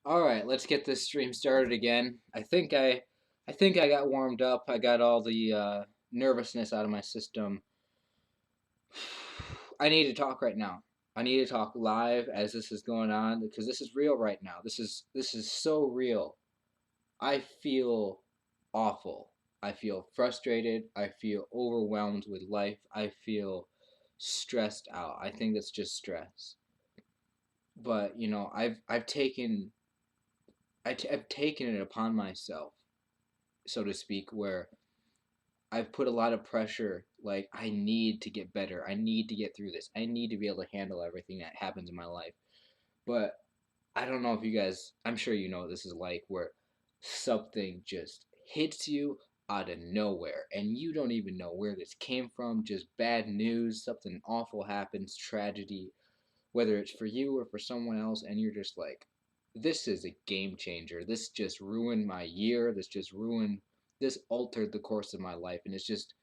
All right, let's get this stream started again. I think I got warmed up. I got all the nervousness out of my system. I need to talk right now. I need to talk live as this is going on because this is real right now. This is so real. I feel awful. I feel frustrated. I feel overwhelmed with life. I feel stressed out. I think it's just stress. But I've taken it upon myself, so to speak, where I've put a lot of pressure. Like, I need to get better. I need to get through this. I need to be able to handle everything that happens in my life. But I don't know if you guys, I'm sure you know what this is like, where something just hits you out of nowhere and you don't even know where this came from. Just bad news, something awful happens, tragedy, whether it's for you or for someone else, and you're just like, this is a game changer. This just ruined my year. This altered the course of my life. And it's just,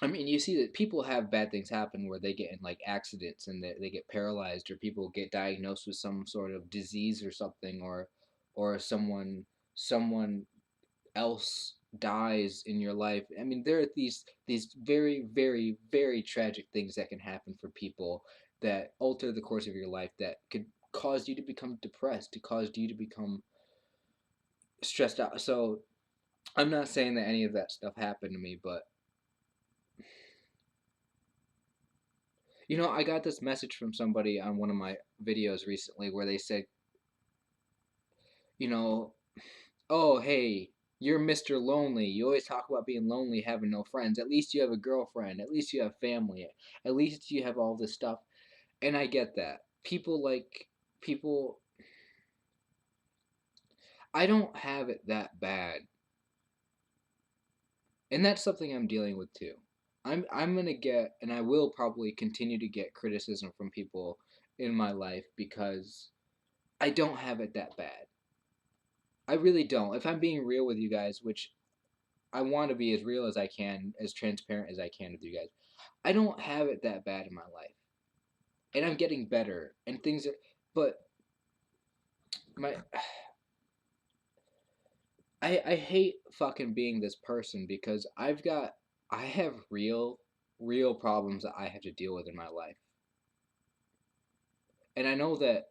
I mean, you see that people have bad things happen where they get in like accidents and they get paralyzed, or people get diagnosed with some sort of disease or something, or someone else dies in your life. I mean, there are these very very tragic things that can happen for people that alter the course of your life, that could cause you to become depressed, to cause you to become stressed out. So I'm not saying that any of that stuff happened to me, but I got this message from somebody on one of my videos recently where they said, you know, oh, hey, you're Mr. Lonely. You always talk about being lonely, having no friends. At least you have a girlfriend. At least you have family. At least you have all this stuff. And I get that. People, I don't have it that bad. And that's something I'm dealing with too. I'm going to get, and I will probably continue to get criticism from people in my life because I don't have it that bad. I really don't. If I'm being real with you guys, which I want to be as real as I can, as transparent as I can with you guys, I don't have it that bad in my life. And I'm getting better and things are, but my I hate fucking being this person because I have real problems that I have to deal with in my life. And I know that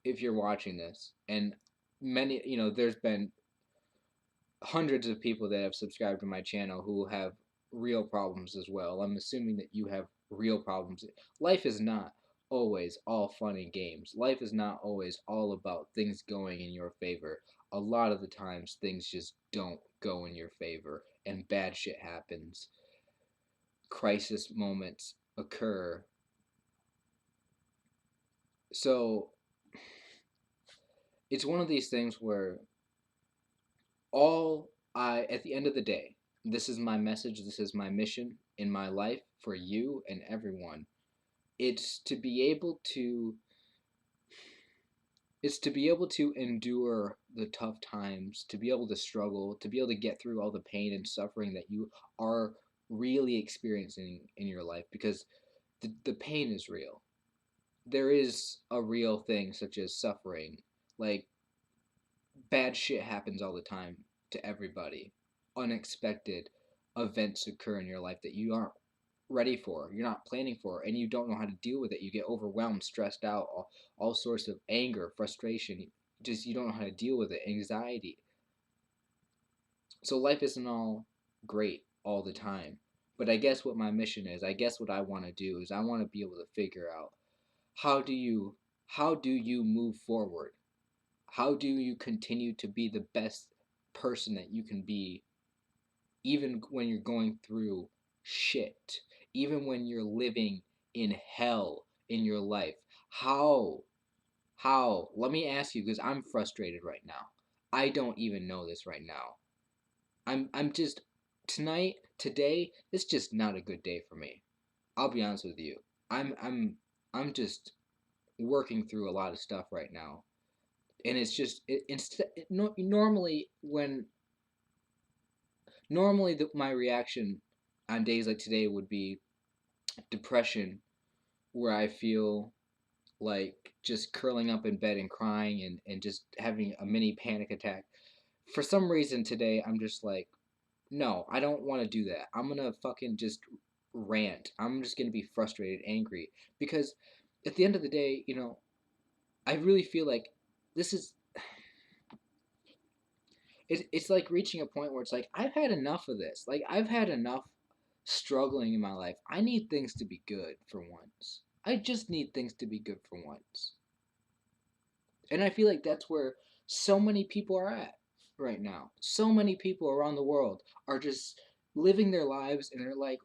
if you're watching this, and many, there's been hundreds of people that have subscribed to my channel who have real problems as well. I'm assuming that you have real problems. Life is not always all fun and games. Life is not always all about things going in your favor. A lot of the times things just don't go in your favor and bad shit happens. Crisis moments occur. So it's one of these things where at the end of the day, this is my message, this is my mission in my life for you and everyone. It's to be able to it's to be able to endure the tough times, to be able to struggle, to be able to get through all the pain and suffering that you are really experiencing in your life, because the pain is real. There is a real thing such as suffering. Like, bad shit happens all the time to everybody. Unexpected events occur in your life that you aren't ready for, you're not planning for, and you don't know how to deal with it. You get overwhelmed, stressed out, all sorts of anger, frustration. Just, you don't know how to deal with it, anxiety. So life isn't all great all the time. But I guess what my mission is, I guess what I want to do is I want to be able to figure out how do you how do you move forward? How do you continue to be the best person that you can be, even when you're going through shit, even when you're living in hell in your life? How? How? Let me ask you, because I'm frustrated right now. I don't even know this right now. I'm just today, it's just not a good day for me. I'll be honest with you. I'm just working through a lot of stuff right now. And it's just no, normally my reaction on days like today would be depression, where I feel like just curling up in bed and crying and just having a mini panic attack. For some reason today, I'm just like, no, I don't want to do that. I'm gonna fucking just rant. I'm just gonna be frustrated, angry. Because at the end of the day, I really feel like this is it's like reaching a point where it's like I've had enough of this. Like I've had enough struggling in my life. I need things to be good for once. I just need things to be good for once. And I feel like that's where so many people are at right now. So many people around the world are just living their lives and they're like,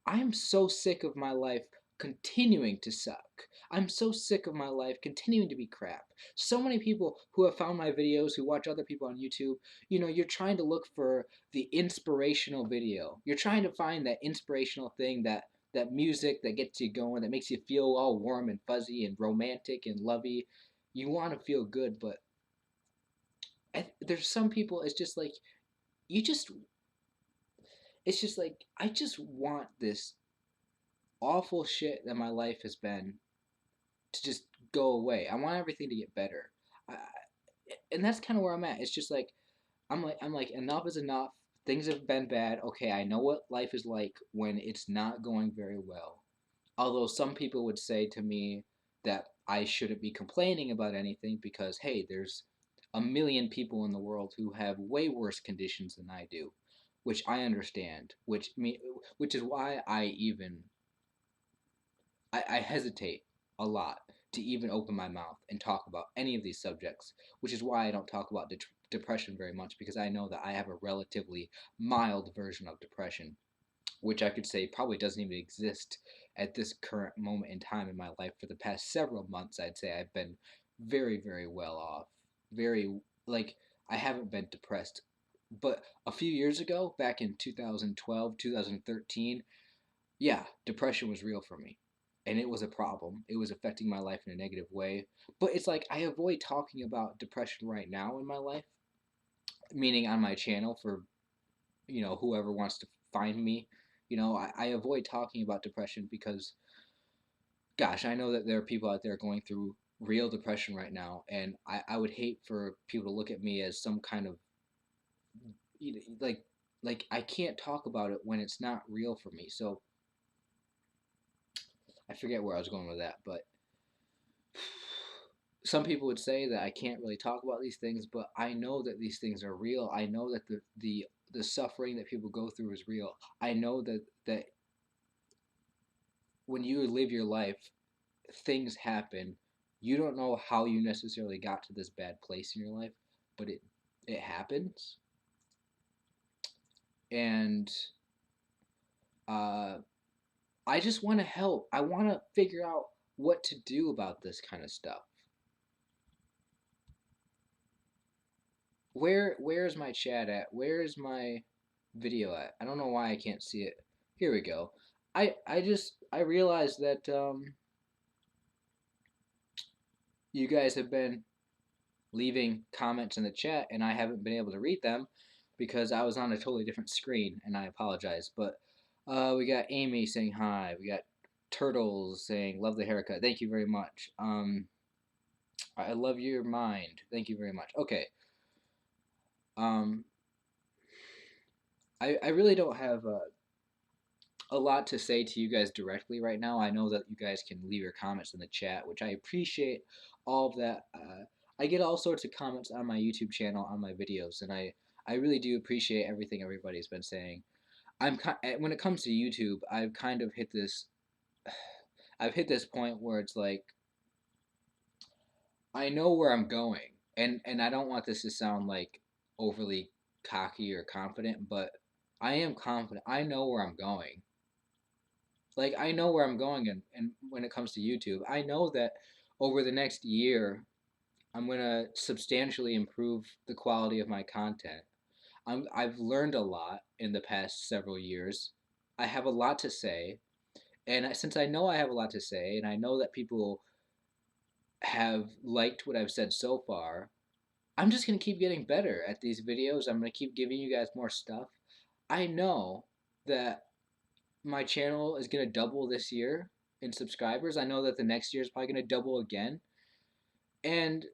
I'm so sick of my life continuing to suck. I'm so sick of my life continuing to be crap. So many people who have found my videos, who watch other people on YouTube, you're trying to look for the inspirational video. You're trying to find that inspirational thing, that music that gets you going, that makes you feel all warm and fuzzy and romantic and lovey. You want to feel good, but there's some people, it's just like, you just, it's just like, I just want this awful shit that my life has been to just go away. I want everything to get better. I, and that's kind of where I'm at. It's just like I'm like enough is enough. Things have been bad. Okay, I know what life is like when it's not going very well. Although some people would say to me that I shouldn't be complaining about anything because hey, there's a million people in the world who have way worse conditions than I do, which I understand. Which is why I hesitate a lot to even open my mouth and talk about any of these subjects, which is why I don't talk about depression very much because I know that I have a relatively mild version of depression, which I could say probably doesn't even exist at this current moment in time in my life. For the past several months, I'd say I've been very, very well off. Very, like, I haven't been depressed. But a few years ago, back in 2012, 2013, yeah, depression was real for me. And it was a problem. It was affecting my life in a negative way. But it's like I avoid talking about depression right now in my life, meaning on my channel for, whoever wants to find me. I avoid talking about depression because, gosh, I know that there are people out there going through real depression right now. And I would hate for people to look at me as some kind of, like I can't talk about it when it's not real for me. So I forget where I was going with that, but some people would say that I can't really talk about these things, but I know that these things are real. I know that the suffering that people go through is real. I know that when you live your life, things happen. You don't know how you necessarily got to this bad place in your life, but it happens. And uh, I just want to help. I want to figure out what to do about this kind of stuff. Where's my chat at? Where's my video at? I don't know why I can't see it. Here we go. I realized that you guys have been leaving comments in the chat and I haven't been able to read them because I was on a totally different screen and I apologize. But we got Amy saying hi. We got Turtles saying love the haircut. Thank you very much. I love your mind. Thank you very much. Okay. Um, I really don't have a lot to say to you guys directly right now. I know that you guys can leave your comments in the chat, which I appreciate all of that. I get all sorts of comments on my YouTube channel on my videos, and I really do appreciate everything everybody's been saying. When it comes to YouTube, I've kind of hit this. I've hit this point where it's like I know where I'm going, and I don't want this to sound like overly cocky or confident, but I am confident. I know where I'm going. Like I know where I'm going, and when it comes to YouTube, I know that over the next year, I'm gonna substantially improve the quality of my content. I've learned a lot in the past several years. I have a lot to say, and since I know I have a lot to say, and I know that people have liked what I've said so far, I'm just gonna keep getting better at these videos. I'm gonna keep giving you guys more stuff. I know that my channel is gonna double this year, in subscribers. I know that the next year is probably going to double again. And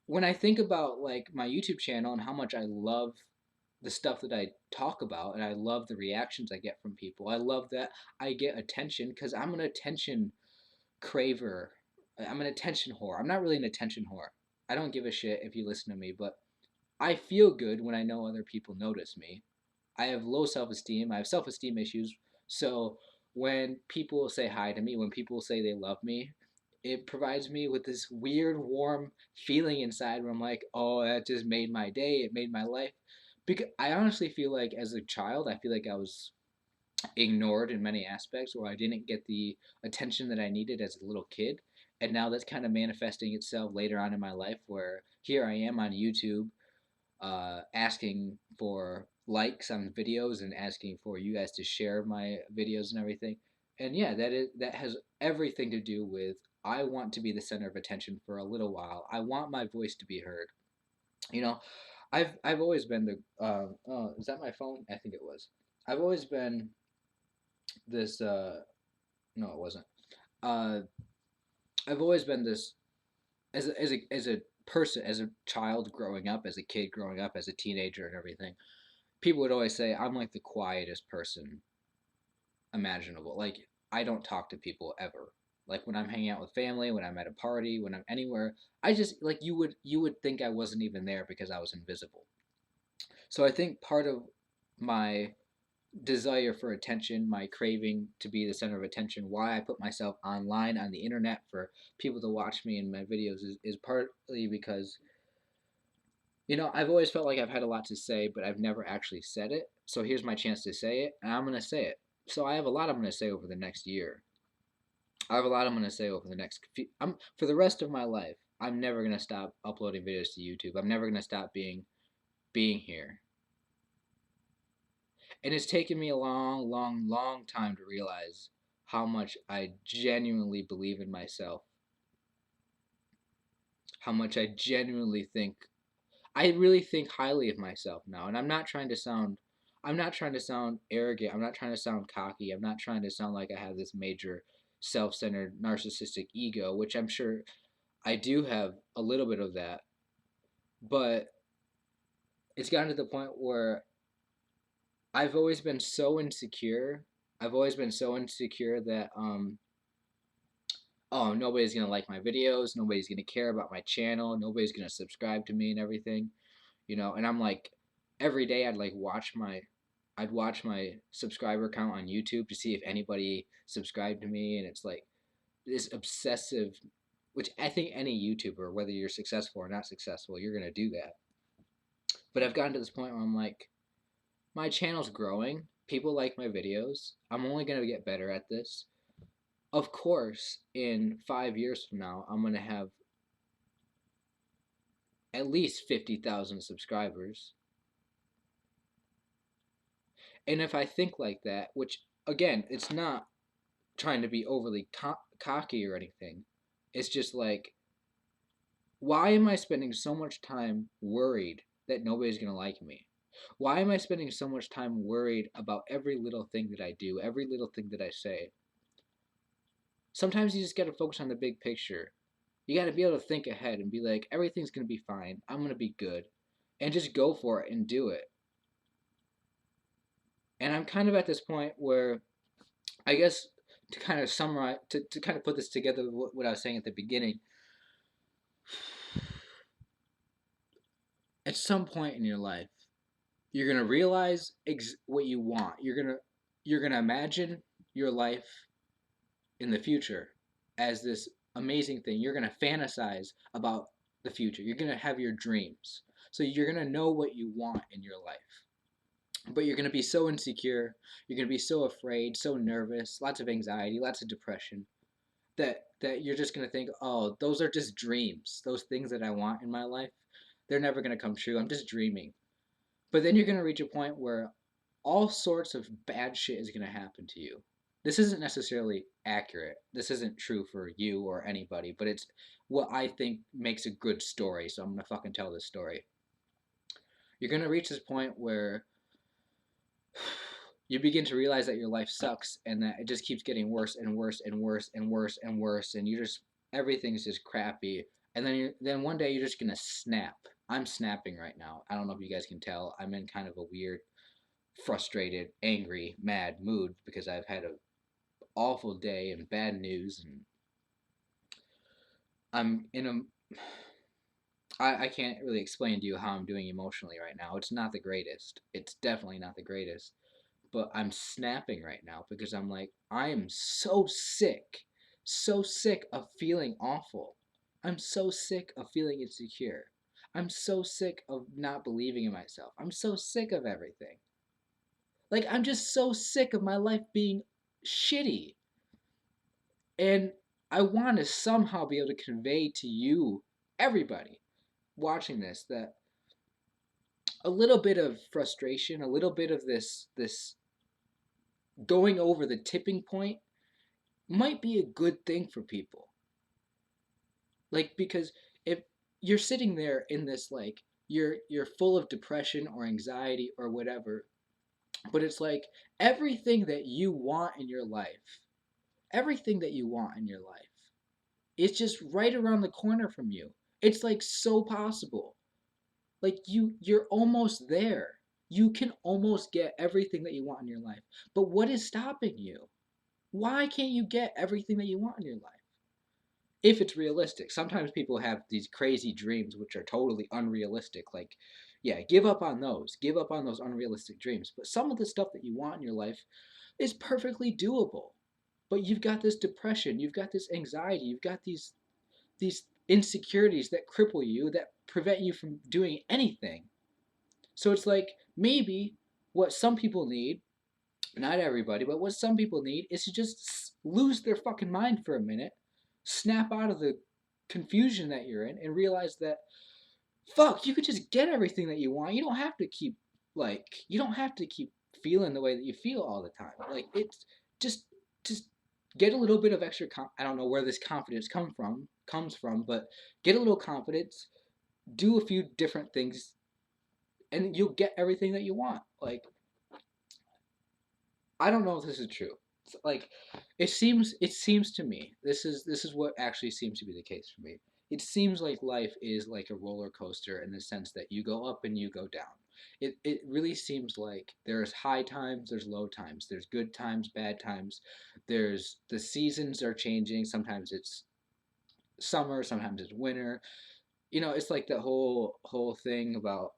when I think about like my YouTube channel and how much I love the stuff that I talk about, and I love the reactions I get from people. I love that I get attention because I'm an attention craver. I'm an attention whore. I'm not really an attention whore. I don't give a shit if you listen to me, but I feel good when I know other people notice me. I have low self esteem. I have self esteem issues. So when people say hi to me, when people say they love me, it provides me with this weird, warm feeling inside where I'm like, oh, that just made my day. It made my life. Because I honestly feel like as a child, I feel like I was ignored in many aspects, or I didn't get the attention that I needed as a little kid. And now that's kind of manifesting itself later on in my life, where here I am on YouTube asking for likes on videos and asking for you guys to share my videos and everything. And yeah, that has everything to do with I want to be the center of attention for a little while. I want my voice to be heard. You know, I've always been the oh, is that my phone? I think it was. I've always been this no, it wasn't. Uh I've always been this as a person, as a child growing up, as a kid growing up, as a teenager and everything. People would always say I'm like the quietest person imaginable. Like I don't talk to people ever. Like when I'm hanging out with family, when I'm at a party, when I'm anywhere, I just like you would think I wasn't even there because I was invisible. So I think part of my desire for attention, my craving to be the center of attention, why I put myself online on the internet for people to watch me in my videos is partly because I've always felt like I've had a lot to say, but I've never actually said it. So here's my chance to say it, and I'm going to say it. So I have a lot I'm going to say over the next year. I have a lot I'm going to say over the next for the rest of my life. I'm never going to stop uploading videos to YouTube. I'm never going to stop being here. And it's taken me a long, long, long time to realize how much I genuinely believe in myself. How much I genuinely think I really think highly of myself now, and I'm not trying to sound arrogant. I'm not trying to sound cocky. I'm not trying to sound like I have this major self-centered narcissistic ego, which I'm sure I do have a little bit of that. But it's gotten to the point where I've always been so insecure. I've always been so insecure that oh, nobody's going to like my videos, nobody's going to care about my channel, nobody's going to subscribe to me and everything. And I'm like every day I'd watch my subscriber count on YouTube to see if anybody subscribed to me, and it's like this obsessive, which I think any YouTuber, whether you're successful or not successful, you're gonna do that. But I've gotten to this point where I'm like, my channel's growing, people like my videos, I'm only gonna get better at this. Of course, in 5 years from now, I'm gonna have at least 50,000 subscribers. And if I think like that, which again, it's not trying to be overly cocky or anything, it's just like, why am I spending so much time worried that nobody's going to like me? Why am I spending so much time worried about every little thing that I do, every little thing that I say? Sometimes you just got to focus on the big picture. You got to be able to think ahead and be like, everything's going to be fine. I'm going to be good. And just go for it and do it. And I'm kind of at this point where I guess to kind of summarize, to kind of put this together, what I was saying at the beginning, at some point in your life, you're gonna realize what you want. You're gonna imagine your life in the future as this amazing thing. You're gonna fantasize about the future. You're gonna have your dreams. So you're gonna know what you want in your life. But you're gonna be so insecure. You're gonna be so afraid, so nervous, lots of anxiety, lots of depression, that you're just gonna think, oh, those are just dreams. Those things that I want in my life, they're never gonna come true. I'm just dreaming. But then you're gonna reach a point where all sorts of bad shit is gonna happen to you. This isn't necessarily accurate. This isn't true for you or anybody, but it's what I think makes a good story. So I'm gonna fucking tell this story. You're gonna reach this point where you begin to realize that your life sucks and that it just keeps getting worse and worse and worse and worse and worse, and you just everything's just crappy. And then one day you're just gonna snap. I'm snapping right now. I don't know if you guys can tell. I'm in kind of a weird, frustrated, angry, mad mood because I've had a awful day and bad news, and I'm in a I can't really explain to you how I'm doing emotionally right now. It's not the greatest. It's definitely not the greatest. But I'm snapping right now because I'm like, I am so sick of feeling awful. I'm so sick of feeling insecure. I'm so sick of not believing in myself. I'm so sick of everything. Like, I'm just so sick of my life being shitty. And I want to somehow be able to convey to you, everybody watching this, that a little bit of frustration, a little bit of this going over the tipping point might be a good thing for people. Like, because if you're sitting there in this, like, you're full of depression or anxiety or whatever, but it's like everything that you want in your life, everything that you want in your life, it's just right around the corner from you. It's like so possible. Like, you're almost there. You can almost get everything that you want in your life. But what is stopping you? Why can't you get everything that you want in your life? If it's realistic. Sometimes people have these crazy dreams which are totally unrealistic. Like, yeah, give up on those. Give up on those unrealistic dreams. But some of the stuff that you want in your life is perfectly doable. But you've got this depression, you've got this anxiety, you've got these insecurities that cripple you, that prevent you from doing anything. So it's like maybe what some people need, not everybody, but what some people need is to just lose their fucking mind for a minute, snap out of the confusion that you're in, and realize that fuck, you could just get everything that you want. You don't have to keep you don't have to keep feeling the way that you feel all the time. Like, it's just just get a little bit of extra I don't know where this confidence comes from, but get a little confidence, do a few different things, and you'll get everything that you want. Like, I don't know if this is true. It's like, it seems to me, this is what actually seems to be the case for me. It seems like life is like a roller coaster in the sense that you go up and you go down. It really seems like there's high times, there's low times, there's good times, bad times. There's the seasons are changing. Sometimes it's summer, sometimes it's winter. It's like the whole thing about,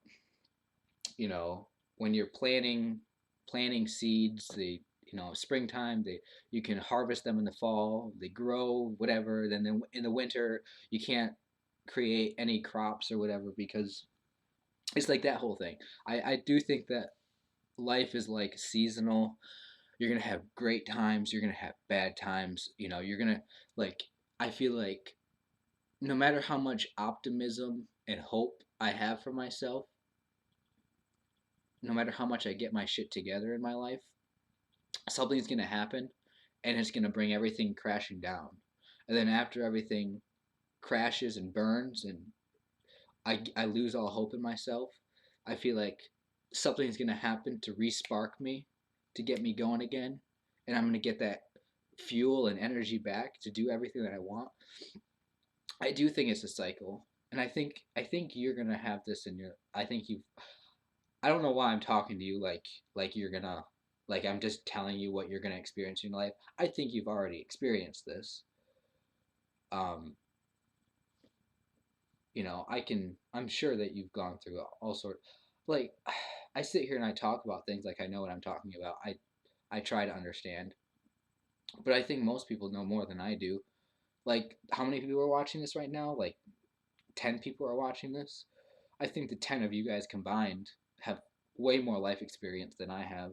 you know, when you're planting seeds, springtime, you can harvest them in the fall, they grow, whatever. Then in the winter, you can't create any crops or whatever because it's like that whole thing. I do think that life is like seasonal. You're gonna have great times, you're gonna have bad times. You're gonna like. I feel like no matter how much optimism and hope I have for myself, no matter how much I get my shit together in my life, something's going to happen and it's going to bring everything crashing down. And then after everything crashes and burns and I lose all hope in myself, I feel like something's going to happen to respark me, to get me going again. And I'm going to get that fuel and energy back to do everything that I want. I do think it's a cycle. And I think you're gonna have this in your. I think you. I don't know why I'm talking to you like you're gonna like I'm just telling you what you're gonna experience in your life. I think you've already experienced this. Um, I'm sure that you've gone through all sort. Like, I sit here and I talk about things like I know what I'm talking about. I try to understand, but I think most people know more than I do. Like, how many people are watching this right now? Like, 10 people are watching this. I think the 10 of you guys combined have way more life experience than I have.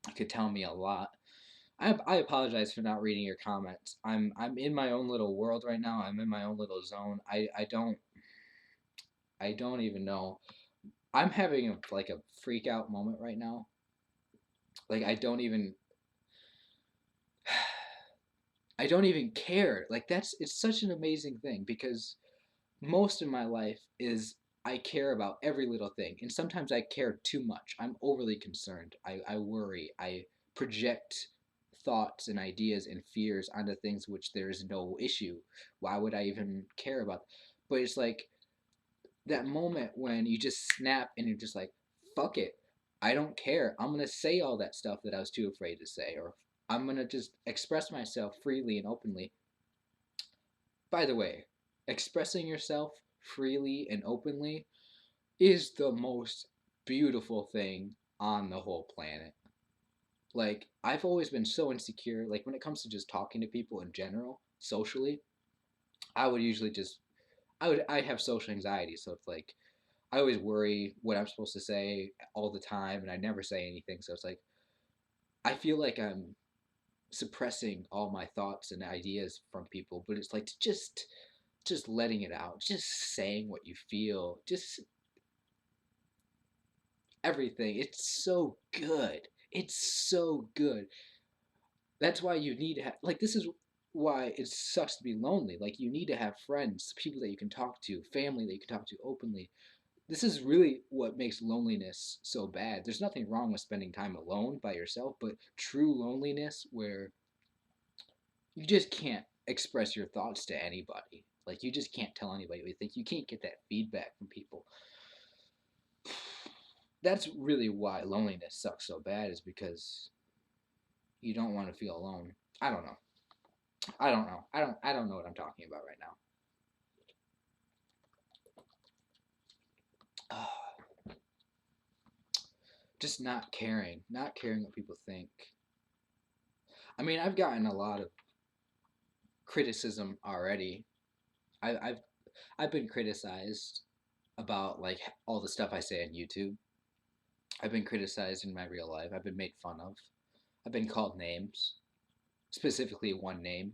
You could tell me a lot. I apologize for not reading your comments. I'm in my own little world right now. I'm in my own little zone. I don't even know. I'm having like a freak out moment right now. Like, I don't even care. Like, it's such an amazing thing because most of my life is I care about every little thing, and sometimes I care too much. I'm overly concerned. I worry. I project thoughts and ideas and fears onto things which there is no issue. Why would I even care about? But it's like that moment when you just snap and you're just like, fuck it. I don't care. I'm going to say all that stuff that I was too afraid to say, or I'm going to just express myself freely and openly. By the way, expressing yourself freely and openly is the most beautiful thing on the whole planet. Like, I've always been so insecure. Like, when it comes to just talking to people in general, socially, I would usually just, I have social anxiety. So it's like, I always worry what I'm supposed to say all the time, and I never say anything. So it's like, I feel like I'm suppressing all my thoughts and ideas from people, but it's like just letting it out, just saying what you feel, just everything. It's so good. It's so good. That's why you need to have, like, this is why it sucks to be lonely. Like, you need to have friends, people that you can talk to, family that you can talk to openly. This is really what makes loneliness so bad. There's nothing wrong with spending time alone by yourself, but true loneliness where you just can't express your thoughts to anybody. Like, you just can't tell anybody what you think. You can't get that feedback from people. That's really why loneliness sucks so bad, is because you don't want to feel alone. I don't know. I don't know. I don't know what I'm talking about right now. Just not caring what people think. I mean, I've gotten a lot of criticism already. I've I've been criticized about like all the stuff I say on YouTube. I've been criticized in my real life. I've been made fun of. I've been called names, specifically one name.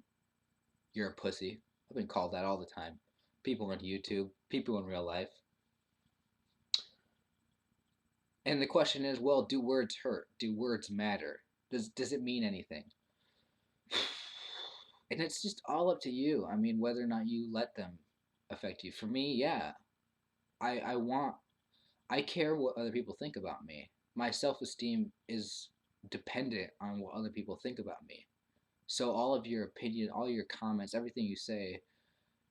You're a pussy. I've been called that all the time. People on YouTube, people in real life. And the question is, well, do words hurt? Do words matter? Does it mean anything? And it's just all up to you. I mean, whether or not you let them affect you. For me, yeah. I want I care what other people think about me. My self-esteem is dependent on what other people think about me. So all of your opinion, all your comments, everything you say,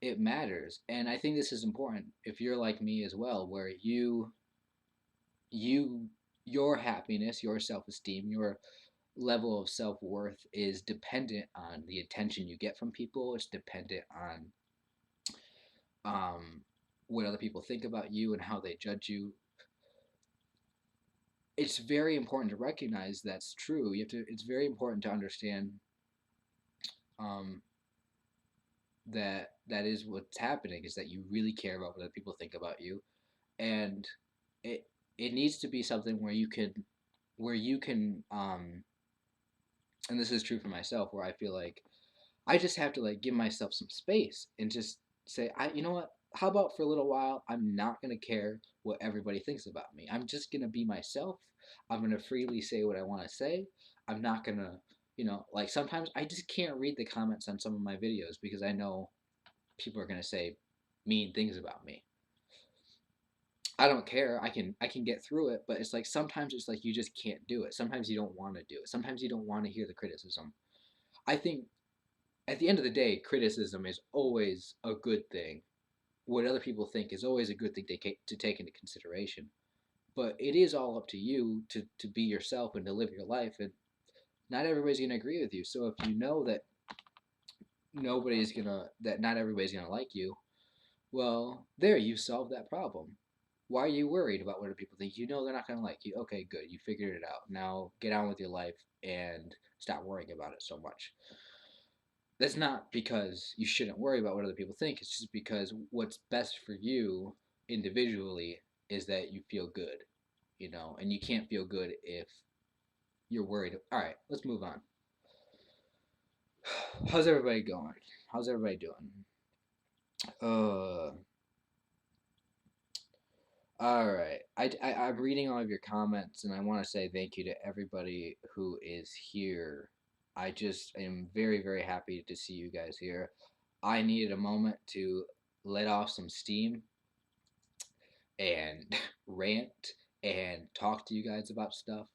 it matters. And I think this is important if you're like me as well, where you your happiness, your self-esteem, your level of self-worth is dependent on the attention you get from people. It's dependent on um what other people think about you and how they judge you. It's very important to recognize that's true. You have to. It's very important to understand um, that is what's happening. Is that you really care about what other people think about you, and it it needs to be something where you can and this is true for myself, where I feel like I just have to like give myself some space and just say, you know what? How about for a little while, I'm not gonna care what everybody thinks about me. I'm just gonna be myself. I'm gonna freely say what I want to say. I'm not gonna, like sometimes I just can't read the comments on some of my videos because I know people are gonna say mean things about me. I don't care. I can get through it, but it's like sometimes it's like you just can't do it. Sometimes you don't want to do it. Sometimes you don't want to hear the criticism. I think at the end of the day, criticism is always a good thing. What other people think is always a good thing to take into consideration. But it is all up to you to be yourself and to live your life. And not everybody's going to agree with you. So if you know that not everybody's going to like you, well, there, you solved that problem. Why are you worried about what other people think? You know they're not going to like you. Okay, good. You figured it out. Now get on with your life and stop worrying about it so much. That's not because you shouldn't worry about what other people think. It's just because what's best for you individually is that you feel good, and you can't feel good if you're worried. All right, let's move on. How's everybody going? How's everybody doing? Uh, all right. I'm reading all of your comments, and I want to say thank you to everybody who is here. I just am very, very happy to see you guys here. I needed a moment to let off some steam. and rant and talk to you guys about stuff.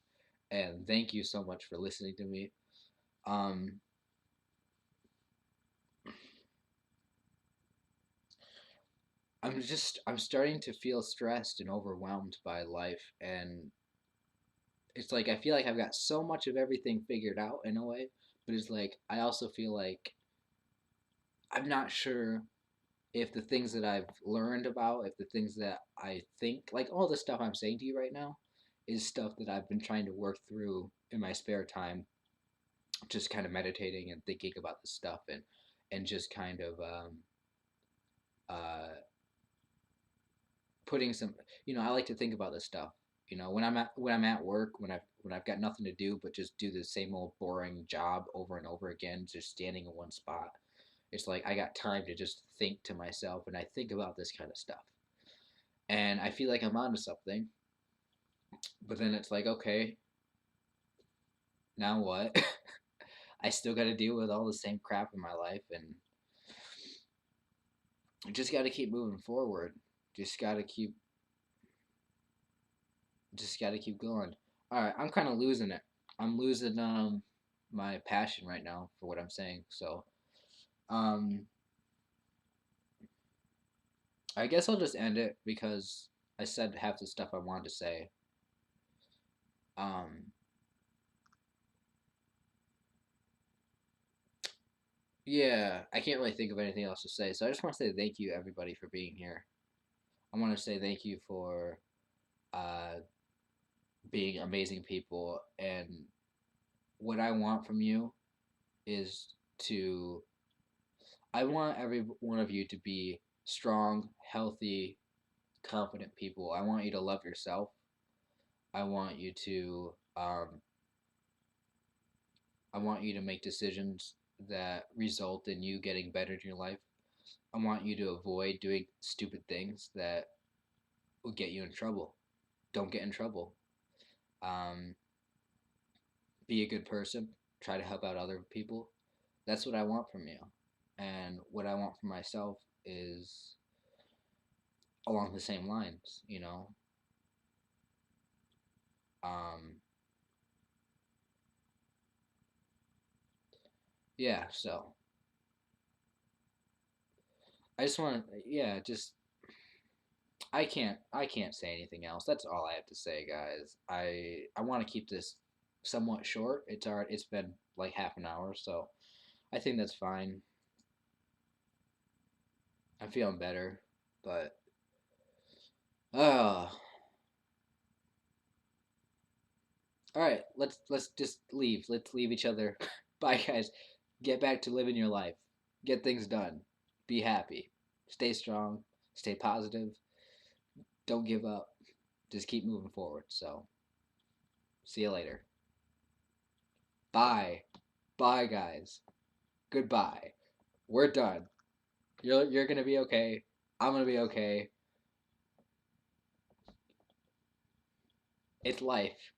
And thank you so much for listening to me. Um, I'm starting to feel stressed and overwhelmed by life, and it's like I feel like I've got so much of everything figured out in a way, but it's like I also feel like I'm not sure if the things that I've learned about, if the things that I think, like all the stuff I'm saying to you right now, is stuff that I've been trying to work through in my spare time, just kind of meditating and thinking about this stuff and just kind of uh, putting some, I like to think about this stuff. When I'm at work, when I've got nothing to do but just do the same old boring job over and over again, just standing in one spot. It's like I got time to just think to myself, and I think about this kind of stuff, and I feel like I'm onto something. But then it's like, okay, now what? I still got to deal with all the same crap in my life, and just got to keep moving forward. Just got to keep, just got to keep going. All right, I'm kind of losing it. I'm losing my passion right now for what I'm saying. So um, I guess I'll just end it because I said half the stuff I wanted to say. Um, yeah, I can't really think of anything else to say. So I just want to say thank you everybody for being here. I want to say thank you for uh, being amazing people. And what I want from you is to, I want every one of you to be strong, healthy, confident people. I want you to love yourself. I want you to, I want you to make decisions that result in you getting better in your life. I want you to avoid doing stupid things that will get you in trouble. Don't get in trouble. Um, be a good person. Try to help out other people. That's what I want from you. And what I want from myself is along the same lines. Um, yeah, so I just want to, yeah, just I can't say anything else. That's all I have to say, guys. I want to keep this somewhat short. It's been like half an hour, so I think that's fine. I'm feeling better, but oh, all right. Let's just leave. Let's leave each other. Bye, guys. Get back to living your life. Get things done. Be happy. Stay strong. Stay positive. Don't give up. Just keep moving forward. So, see you later. Bye. Bye, guys. Goodbye. We're done. You're gonna be okay. I'm gonna be okay. It's life.